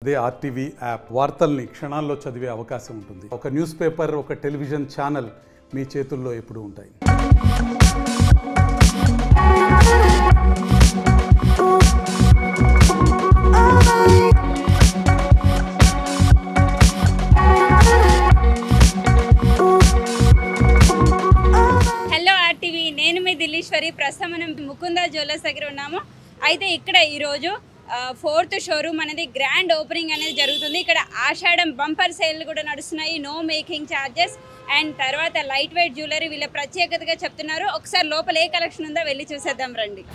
అదే RTV app వార్తల్ని క్షణాల్లో చదివే అవకాశం ఉంటుంది. ఒక న్యూస్ పేపర్, ఒక టెలివిజన్ ఛానల్ మీ చేతుల్లో ఎప్పుడూ ఉంటాయి. హలో ఆర్టీవీ, నేను మీ దిల్లీశ్వరి. ప్రస్తుతం మనం ముకుందా జ్యువెలర్స్ దగ్గర ఉన్నాము. అయితే ఇక్కడ ఈరోజు 4th షోరూమ్ అనేది గ్రాండ్ ఓపెనింగ్ అనేది జరుగుతుంది. ఇక్కడ ఆషాఢం బంపర్ సేల్ కూడా నడుస్తున్నాయి, నో మేకింగ్ ఛార్జెస్ అండ్ తర్వాత లైట్ వెయిట్ జ్యువెలరీ వీళ్ళ ప్రత్యేకతగా చెప్తున్నారు. ఒకసారి లోపల ఏ కలెక్షన్ ఉందో వెళ్ళి చూసేద్దాం రండి.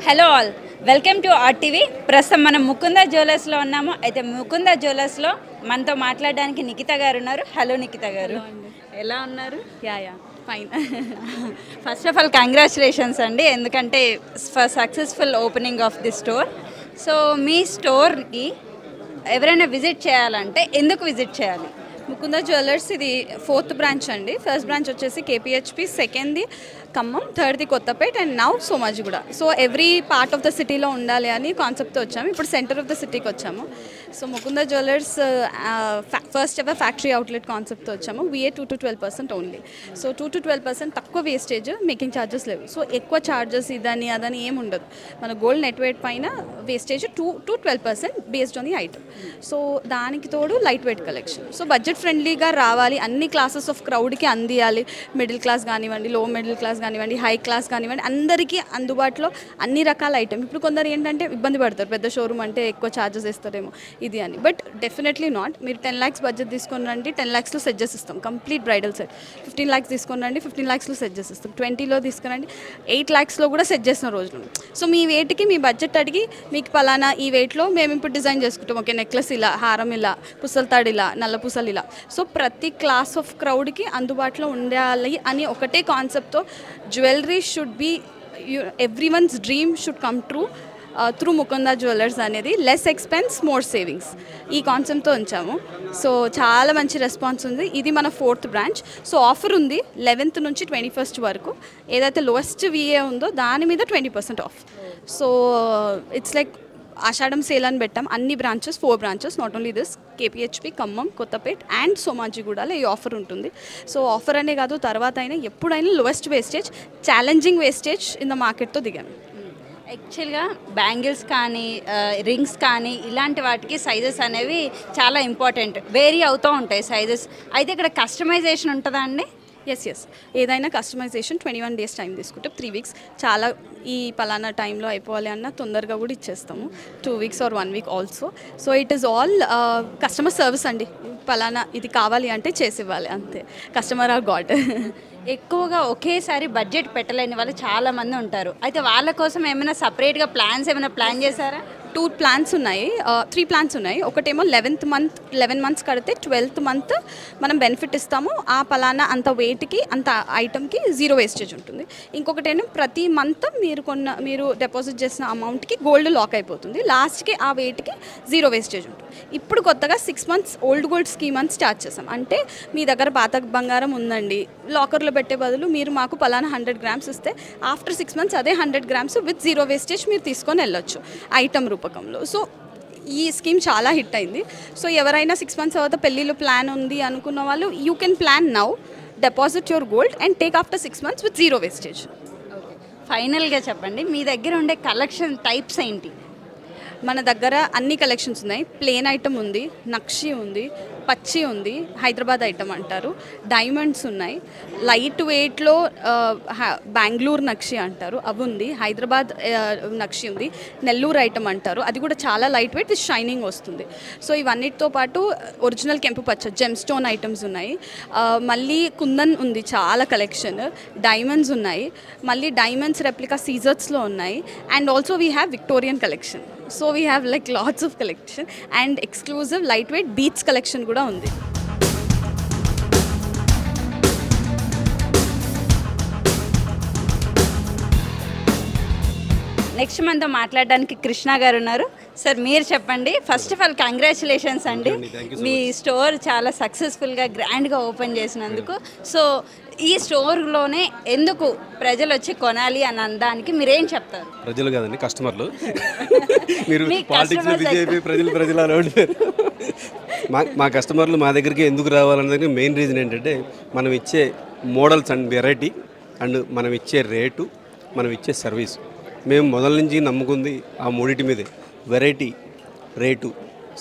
Hello all, welcome to RTV. ప్రస్తుతం మనం ముకుందా జ్యువెలర్స్లో ఉన్నాము. అయితే ముకుందా జ్యువెలర్స్లో మనతో మాట్లాడడానికి నిఖిత గారు ఉన్నారు. హలో నిఖిత గారు, ఎలా ఉన్నారు? Yeah fine. First of all congratulations అండి, ఎందుకంటే for successful opening of the store. So మీ స్టోర్కి ఎవరైనా విజిట్ చేయాలంటే ఎందుకు విజిట్ చేయాలి? ముకుందా జ్యువెలర్స్ ఇది 4th బ్రాంచ్ అండి. ఫస్ట్ బ్రాంచ్ వచ్చేసి కేపీహెచ్పి, సెకండ్ది ఖమ్మం, థర్డ్ది Kothapet and now Somajiguda. So every part of the సిటీలో ఉండాలి అని కాన్సెప్ట్తో వచ్చాము. ఇప్పుడు సెంటర్ ఆఫ్ ద సిటీకి వచ్చాము. So Mukunda jewellers first ever factory outlet కాన్సెప్ట్తో వచ్చాము. VA 2 to 12% only. So 2 to 12% తక్కువ వేస్టేజ్, మేకింగ్ ఛార్జెస్ లేవు. సో ఎక్కువ ఛార్జెస్ ఇదని అదని ఏమి ఉండదు. మన గోల్డ్ నెట్ వెయిట్ పైన wastage 2 to 12% based on the item. So దానికి తోడు light weight collection. So budget ఫ్రెండ్లీగా రావాలి, అన్ని క్లాసెస్ ఆఫ్ క్రౌడ్కి అందియాలి. మిడిల్ క్లాస్ కానివ్వండి, లో మిడిల్ క్లాస్ కానివ్వండి, హై క్లాస్ కానివ్వండి, అందరికీ అందుబాటులో అన్ని రకాల ఐటమ్. ఇప్పుడు కొందరు ఏంటంటే ఇబ్బంది పడతారు, పెద్ద షోరూమ్ అంటే ఎక్కువ ఛార్జెస్ వేస్తారేమో ఇది అని. But definitely not. మీరు 10 lakhs బడ్జెట్ తీసుకొని రండి, 10 lakhsలో సెట్ చేసిస్తాం. Complete bridal set. 15 lakhs తీసుకొని రండి, 15 lakhsలో సెట్ చేసిస్తాం. 20లో తీసుకురండి, 8 lakhsలో కూడా సెట్ చేసిన రోజులు. సో మీ వెయిట్కి మీ బడ్జెట్ అడిగి మీకు పలానా ఈ వెయిట్లో మేము ఇప్పుడు డిజైన్ చేసుకుంటాం. ఓకే, నెక్లెస్ ఇలా, హారం ఇలా, పుసల తాడు ఇలా, నల్ల పూసలు ఇలా. సో ప్రతి క్లాస్ ఆఫ్ క్రౌడ్కి అందుబాటులో ఉండాలి అని ఒకటే కాన్సెప్ట్తో jewellery should be every once dream should come true through Mukunda jewellers అనేది. లెస్ ఎక్స్పెన్స్, మోర్ సేవింగ్స్, ఈ కాన్సెప్ట్తో ఉంచాము. సో చాలా మంచి రెస్పాన్స్ ఉంది. ఇది మన 4th బ్రాంచ్. సో ఆఫర్ ఉంది 11th నుంచి 21st వరకు. ఏదైతే లోయెస్ట్ VA ఉందో దాని మీద 20% off. So it's like Ashadham sale అని పెట్టాం. అన్ని branches, 4 branches, not only this, KPHB, Khammam, Kothapet and సోమాజిగూడలో ఈ ఆఫర్ ఉంటుంది. సో ఆఫర్ అనే కాదు, తర్వాత అయినా ఎప్పుడైనా lowest wastage, challenging wastage in the మార్కెట్తో దిగాము. యాక్చువల్గా బ్యాంగిల్స్ కానీ రింగ్స్ కానీ ఇలాంటి వాటికి సైజెస్ అనేవి చాలా ఇంపార్టెంట్, వేరీ అవుతూ ఉంటాయి సైజెస్. అయితే ఇక్కడ కస్టమైజేషన్ ఉంటుందా అండి? ఎస్, ఏదైనా కస్టమైజేషన్ 21 days టైం తీసుకుంటే 3 weeks. చాలా ఈ పలానా టైంలో అయిపోవాలి అన్న తొందరగా కూడా ఇచ్చేస్తాము. 2 weeks or 1 week also. So it is all customer service అండి. పలానా ఇది కావాలి అంటే చేసి ఇవ్వాలి, అంతే. Customer or God. ఎక్కువగా ఒకేసారి బడ్జెట్ పెట్టలేని వాళ్ళు చాలామంది ఉంటారు. అయితే వాళ్ళ కోసం ఏమైనా సపరేట్గా ప్లాన్స్ ఏమైనా ప్లాన్ చేశారా? 2 plans ఉన్నాయి, 3 plans ఉన్నాయి. ఒకటేమో 11 months కడితే 12th month మనం బెనిఫిట్ ఇస్తాము. ఆ పలానా అంత వెయిట్కి, అంత ఐటమ్కి 0 వేస్టేజ్ ఉంటుంది. ఇంకొకటేమో ప్రతి మంత్ మీరు డిపాజిట్ చేసిన అమౌంట్కి గోల్డ్ లాక్ అయిపోతుంది. లాస్ట్కి ఆ వెయిట్కి 0 వేస్టేజ్ ఉంటుంది. ఇప్పుడు కొత్తగా 6 months ఓల్డ్ గోల్డ్ స్కీమ్ అని స్టార్ట్ చేసాం. అంటే మీ దగ్గర పాత బంగారం ఉందండి, లాకర్లో పెట్టే బదులు మీరు మాకు పలానా 100 grams ఇస్తే ఆఫ్టర్ 6 months అదే 100 grams విత్ 0 వేస్టేజ్ మీరు తీసుకొని వెళ్ళొచ్చు ఐటమ్ రూపకంలో. సో ఈ స్కీమ్ చాలా హిట్ అయింది. సో ఎవరైనా 6 months తర్వాత పెళ్ళిళ్ళు ప్లాన్ ఉంది అనుకున్న వాళ్ళు, you can plan now, deposit your gold and take after 6 months with 0 wastage. ఫైనల్గా చెప్పండి, మీ దగ్గర ఉండే కలెక్షన్ టైప్స్ ఏంటి? మన దగ్గర అన్ని కలెక్షన్స్ ఉన్నాయి. ప్లేన్ ఐటమ్ ఉంది, నక్షి ఉంది, పచ్చి ఉంది, హైదరాబాద్ ఐటమ్ అంటారు, డైమండ్స్ ఉన్నాయి, లైట్ వెయిట్లో బెంగళూరు నక్షి అంటారు అవి ఉంది, హైదరాబాద్ నక్షి ఉంది, నెల్లూరు ఐటమ్ అంటారు అది కూడా చాలా లైట్ వెయిట్ విత్ షైనింగ్ వస్తుంది. సో ఇవన్నిటితో పాటు ఒరిజినల్ కెంపు పచ్చ జెమ్ స్టోన్ ఐటమ్స్ ఉన్నాయి, మళ్ళీ కుందన్ ఉంది చాలా కలెక్షన్, డైమండ్స్ ఉన్నాయి, మళ్ళీ డైమండ్స్ రెప్లికా సీజర్స్లో ఉన్నాయి, and also we have Victorian collection. So we have like lots of collection and exclusive light weight beats collection కూడా ఉంది. నెక్స్ట్ మనతో మాట్లాడడానికి కృష్ణ గారు ఉన్నారు. సార్ మీరు చెప్పండి. ఫస్ట్ ఆఫ్ ఆల్ కంగ్రాచులేషన్స్ అండి, మీ స్టోర్ చాలా సక్సెస్ఫుల్గా గ్రాండ్గా ఓపెన్ చేసినందుకు. సో ఈ స్టోర్లోనే ఎందుకు ప్రజలు వచ్చి కొనాలి అని అనడానికి మీరేం చెప్తారు? ప్రజలు కాదండి, కస్టమర్లు. మీరు మీ పాలిటిక్స్లో customers బిజీ అయిపోయి ప్రజలు అలా ఉండిపోయారు. మా కస్టమర్లు మా దగ్గరికి ఎందుకు రావాలన్నది మెయిన్ రీజన్ ఏంటంటే మనం ఇచ్చే మోడల్స్ అండ్ వెరైటీ అండ్ మనం ఇచ్చే రేటు, మనం ఇచ్చే సర్వీస్. మేము మొదల నుంచి నమ్ముకుంది ఆ మూడింటి మీదే, variety, rate,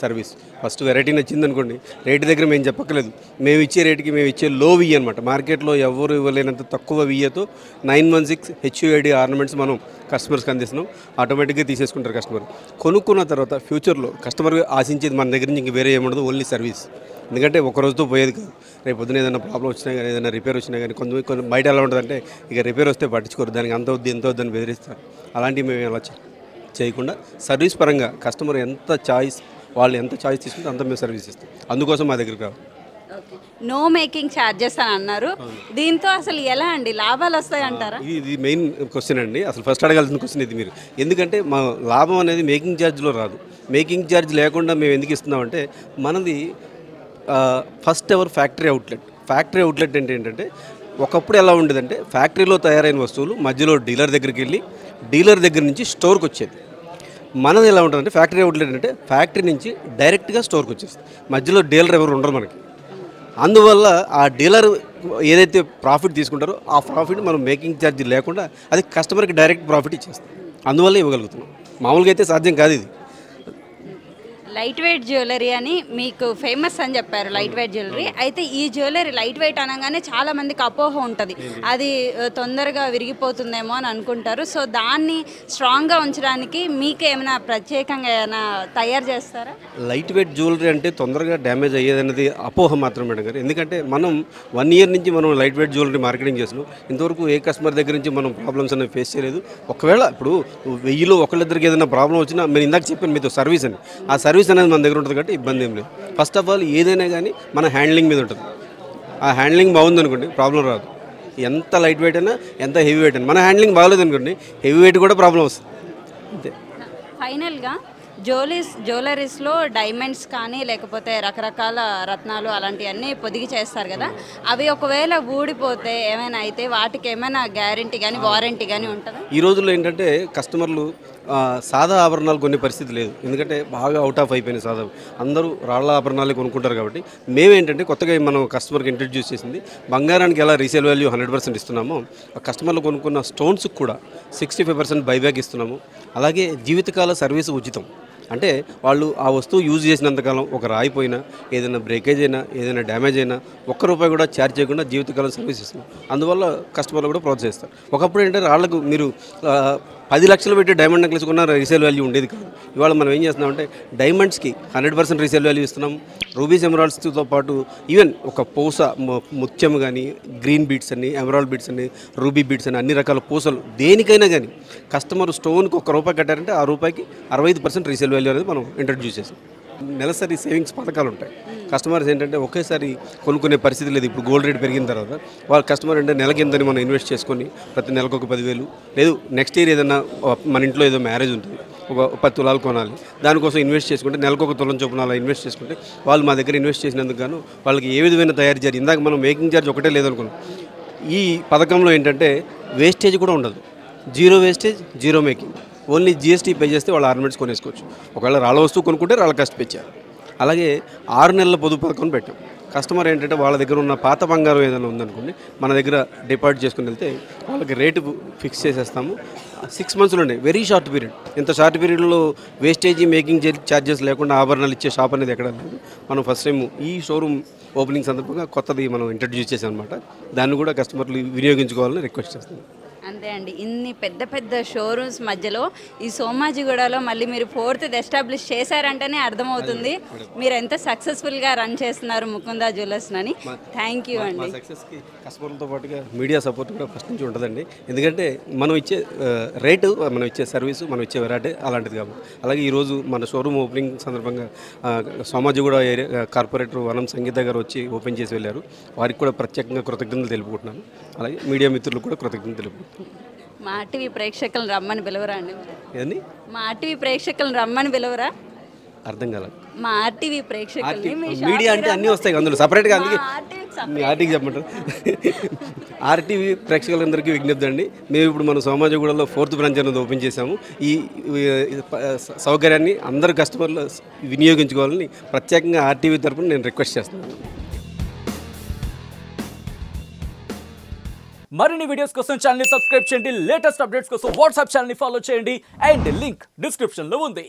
service. First variety నచ్చింది అనుకోండి, రేటు దగ్గర మేము చెప్పక్కలేదు. మేము ఇచ్చే రేటుకి మేము ఇచ్చే లో వియ్య అనమాట. మార్కెట్లో ఎవరు ఇవ్వలేనంత తక్కువ వియ్యతో 916 HUID ఆర్నమెంట్స్ మనం కస్టమర్స్కి అందిస్తున్నాం. ఆటోమేటిక్గా తీసేసుకుంటారు కస్టమర్. కొనుక్కున్న తర్వాత ఫ్యూచర్లో కస్టమర్ ఆశించేది మన దగ్గర నుంచి ఇంక వేరే ఏముండదు, ఓన్లీ సర్వీస్. ఎందుకంటే ఒక రోజుతో పోయేది కాదు. రేపు పొద్దున ఏదైనా ప్రాబ్లం వచ్చినా కానీ, ఏదైనా రిపేర్ వచ్చినా కానీ, కొన్ని బయట ఎలా ఉంటుందంటే ఇక రిపేర్ వస్తే పట్టించుకోరు, దానికి అంత వద్దు ఎంత వద్దని బెదిరిస్తారు. అలాంటివి మేము అలా చేయకుండా సర్వీస్ పరంగా కస్టమర్ వాళ్ళు ఎంత చాయిస్ తీసుకుంటే అంత మేము సర్వీస్ ఇస్తాం. అందుకోసం మా దగ్గరికి రావాలి. నో మేకింగ్ ఛార్జెస్ అని అన్నారు, దీంతో అసలు ఎలా అండి లాభాలు వస్తాయి అంటారా? ఇది మెయిన్ క్వశ్చన్ అండి. అసలు ఫస్ట్ అడగాల్సిన క్వశ్చన్ ఇది మీరు. ఎందుకంటే మా లాభం అనేది మేకింగ్ ఛార్జ్లో రాదు. మేకింగ్ ఛార్జ్ లేకుండా మేము ఎందుకు ఇస్తున్నామంటే మనది ఫస్ట్ ఎవర్ ఫ్యాక్టరీ అవుట్లెట్ అంటే ఏంటంటే ఒకప్పుడు ఎలా ఉండేదంటే ఫ్యాక్టరీలో తయారైన వస్తువులు మధ్యలో డీలర్ దగ్గరికి వెళ్ళి డీలర్ దగ్గర నుంచి స్టోర్కి వచ్చేది. మనది ఎలా ఉంటుందంటే ఫ్యాక్టరీ అవుట్లెట్ అంటే ఫ్యాక్టరీ నుంచి డైరెక్ట్గా స్టోర్కి వచ్చేస్తుంది. మధ్యలో డీలర్ ఎవరు ఉండరు మనకి. అందువల్ల ఆ డీలర్ ఏదైతే ప్రాఫిట్ తీసుకుంటారో ఆ ప్రాఫిట్ మనం మేకింగ్ ఛార్జ్ లేకుండా అది కస్టమర్కి డైరెక్ట్ ప్రాఫిట్ ఇచ్చేస్తాం. అందువల్ల ఇవ్వగలుగుతున్నాం. మామూలుగా అయితే సాధ్యం కాదు ఇది. లైట్ వెయిట్ జ్యువెలరీ అని మీకు ఫేమస్ అని చెప్పారు, లైట్ వెయిట్ జ్యువెలరీ. అయితే ఈ జ్యువెలరీ లైట్ వెయిట్ అనగానే చాలా మందికి అపోహ ఉంటుంది, అది తొందరగా విరిగిపోతుందేమో అని అనుకుంటారు. సో దాన్ని స్ట్రాంగ్గా ఉంచడానికి మీకు ఏమైనా ప్రత్యేకంగా ఏమైనా తయారు చేస్తారా? లైట్ వెయిట్ జ్యువెలరీ అంటే తొందరగా డ్యామేజ్ అయ్యేదనేది అపోహ మాత్రం మేడం గారు. ఎందుకంటే మనం 1 year నుంచి మనం లైట్ వెయిట్ జ్యువెలరీ మార్కెటింగ్ చేస్తున్నాం. ఇంతవరకు ఏ కస్టమర్ దగ్గర నుంచి మనం ప్రాబ్లమ్స్ అనేవి ఫేస్ చేయలేదు. ఒకవేళ ఇప్పుడు 1000లో ఒకళ్ళిద్దరికి ఏదైనా ప్రాబ్లం వచ్చినా నేను ఇందాక చెప్పాను మీతో సర్వీస్ అని, ఆ సర్వీస్ అనేది మన దగ్గర ఉంటుంది కాబట్టి ఇబ్బంది ఏం లేదు. ఫస్ట్ ఆఫ్ ఆల్ ఏదైనా కానీ మన హ్యాండ్లింగ్ మీద ఉంటుంది. ఆ హ్యాండ్లింగ్ బాగుందనుకోండి ప్రాబ్లం రాదు. ఎంత లైట్ వెయిట్ అయినా ఎంత హెవీ వెయిట్ అయినా మన హ్యాండ్లింగ్ బాగలేదు అనుకోండి హెవీ వెయిట్ కూడా ప్రాబ్లం వస్తుంది అంతే. ఫైనల్గా జ్యువెలరీస్లో డైమండ్స్ కానీ లేకపోతే రకరకాల రత్నాలు అలాంటివన్నీ పొదిగి చేస్తారు కదా, అవి ఒకవేళ ఊడిపోతే ఏమైనా అయితే వాటికి ఏమైనా గ్యారంటీ కానీ వారంటీ కానీ ఉంటుందా? ఈ రోజుల్లో ఏంటంటే కస్టమర్లు సాదా ఆభరణాలు కొనే పరిస్థితి లేదు. ఎందుకంటే బాగా అవుట్ ఆఫ్ అయిపోయినాయి సాదా. అందరూ రాళ్ల ఆభరణాలే కొనుక్కుంటారు కాబట్టి మేమేంటంటే కొత్తగా మనం కస్టమర్కి ఇంట్రడ్యూస్ చేసింది బంగారానికి ఎలా రీసేల్ వాల్యూ 100% ఇస్తున్నామో ఆ కస్టమర్లు కొనుక్కున్న స్టోన్స్కి కూడా 65% బైబ్యాక్ ఇస్తున్నాము. అలాగే జీవితకాల సర్వీస్ ఉచితం. అంటే వాళ్ళు ఆ వస్తువు యూజ్ చేసినంతకాలం ఒక రాయిపోయినా ఏదైనా బ్రేకేజ్ అయినా ఏదైనా డ్యామేజ్ అయినా ₹1 కూడా ఛార్జ్ చేయకుండా జీవితకాలం సర్వీస్ ఇస్తున్నాం. అందువల్ల కస్టమర్లు కూడా ప్రోత్సహిస్తారు. ఒకప్పుడు ఏంటంటే రాళ్లకు మీరు 10 లక్షలు పెట్టి డైమండ్ నెక్లెస్ కొన్న రీసేల్ వాల్యూ ఉండేది కాదు. ఇవాళ మనం ఏం చేస్తున్నామంటే డైమండ్స్కి 100% రీసేల్ వాల్యూ ఇస్తున్నాం. రూబీస్ ఎమరాల్డ్స్తో పాటు ఈవెన్ ఒక పూస ముత్యం కానీ గ్రీన్ బీడ్స్ అని ఎమరాల్డ్ బీడ్స్ అని రూబీ బీడ్స్ అని అన్ని రకాల పూసలు దేనికైనా కానీ కస్టమర్ స్టోన్కి ₹1 కట్టారంటే ఆ రూపాయికి 65% రీసేల్ వాల్యూ అనేది మనం ఇంట్రడ్యూస్ చేసాం. నెలసరి సేవింగ్స్ పథకాలు ఉంటాయి. కస్టమర్స్ ఏంటంటే ఒకేసారి కొనుక్కునే పరిస్థితి లేదు. ఇప్పుడు గోల్డ్ రేట్ పెరిగిన తర్వాత వాళ్ళ కస్టమర్ అంటే నెలకి ఎంతని మనం ఇన్వెస్ట్ చేసుకొని ప్రతి నెలకు ఒక 10,000 లేదు నెక్స్ట్ ఇయర్ ఏదైనా మన ఇంట్లో ఏదో మ్యారేజ్ ఉంటుంది ఒక 10 తులాలు కొనాలి, దానికోసం ఇన్వెస్ట్ చేసుకుంటే నెలకు ఒక తులం చొప్పున అలా ఇన్వెస్ట్ చేసుకుంటే వాళ్ళు మా దగ్గర ఇన్వెస్ట్ చేసినందుకు గాను వాళ్ళకి ఏ విధమైన తయారు చేయాలి. ఇందాక మనం మేకింగ్ ఛార్జ్ ఒకటే లేదనుకున్నాం. ఈ పథకంలో ఏంటంటే వేస్టేజ్ కూడా ఉండదు. Zero wastage zero making. Only GST pay చేస్తే వాళ్ళ ఆర్నమెంట్స్ కొనేసుకోవచ్చు. ఒకవేళ రాళ్ళ వస్తువు కొనుక్కుంటే రాళ్ళ కాస్ట్ పే చేయాలి. అలాగే 6 నెలల పొదుపు పథకం పెట్టాం. కస్టమర్ ఏంటంటే వాళ్ళ దగ్గర ఉన్న పాత బంగారం ఏదైనా ఉందనుకోండి మన దగ్గర డిపాజిట్ చేసుకుని వెళ్తే వాళ్ళకి రేటు ఫిక్స్ చేసేస్తాము. 6 monthsలోనే వెరీ షార్ట్ పీరియడ్. ఇంత షార్ట్ పీరియడ్లో వేస్టేజీ మేకింగ్ ఛార్జెస్ లేకుండా ఆభరణాలు ఇచ్చే షాప్ అనేది ఎక్కడ లేదు. మనం ఫస్ట్ టైం ఈ షోరూమ్ ఓపెనింగ్ సందర్భంగా కొత్తది మనం ఇంట్రడ్యూస్ చేసాం అనమాట. దాన్ని కూడా కస్టమర్లు వినియోగించుకోవాలని రిక్వెస్ట్ చేస్తున్నాం. అంతే అండి, ఇన్ని పెద్ద పెద్ద షోరూమ్స్ మధ్యలో ఈ సోమాజిగూడలో మళ్ళీ మీరు 4th ఎస్టాబ్లిష్ చేశారంటేనే అర్థమవుతుంది మీరు ఎంత సక్సెస్ఫుల్గా రన్ చేస్తున్నారు ముకుందా జ్యువెలర్స్ అని. థ్యాంక్ యూ అండి. సక్సెస్కి కస్టమర్లతో పాటుగా మీడియా సపోర్ట్ కూడా ఫస్ట్ నుంచి ఉంటుందండి. ఎందుకంటే మనం ఇచ్చే రేటు, మనం ఇచ్చే సర్వీసు, మనం ఇచ్చే వెరైటీ అలాంటిది కాబట్టి. అలాగే ఈరోజు మన షోరూమ్ ఓపెనింగ్ సందర్భంగా సోమాజిగూడ ఏరియా కార్పొరేటర్ వనం సంగీత గారు వచ్చి ఓపెన్ చేసి వెళ్ళారు. వారికి కూడా ప్రత్యేకంగా కృతజ్ఞతలు తెలుపుకుంటున్నాను. అలాగే మీడియా మిత్రులకు కూడా కృతజ్ఞతలు తెలుపుకుంటున్నాను. మా టీవీ ప్రేక్షకులను రమ్మని పిలవరా అండి? ఏదండి మా టీవీ ప్రేక్షకులను రమ్మని పిలవరా? అర్థం కాలేదు. మా ఆర్టీవీ ప్రేక్షకుల్ని మీ మీడియా అంటే అన్నీ వస్తాయి అందులో సపరేట్గా, అందుకే ఆర్టీవీకి మీ ఆర్టీకి చెప్పమంటారు. ఆర్టీవీ ప్రేక్షకులందరికీ విజ్ఞప్తి అండి, మేము ఇప్పుడు మన సోమాజిగూడలో 4th బ్రాంచ్ అనేది ఓపెన్ చేశాము. ఈ సౌకర్యాన్ని అందరు కస్టమర్లు వినియోగించుకోవాలని ప్రత్యేకంగా ఆర్టీవీ తరపున నేను రిక్వెస్ట్ చేస్తున్నాను. మరిన్ని వీడియోస్ కోసం ఛానల్ ని సబ్స్క్రైబ్ చేయండి. లేటెస్ట్ అప్డేట్స్ కోసం వాట్సాప్ ఛానల్ ని ఫాలో చేయండి. అండ్ లింక్ డిస్క్రిప్షన్ లో ఉంది.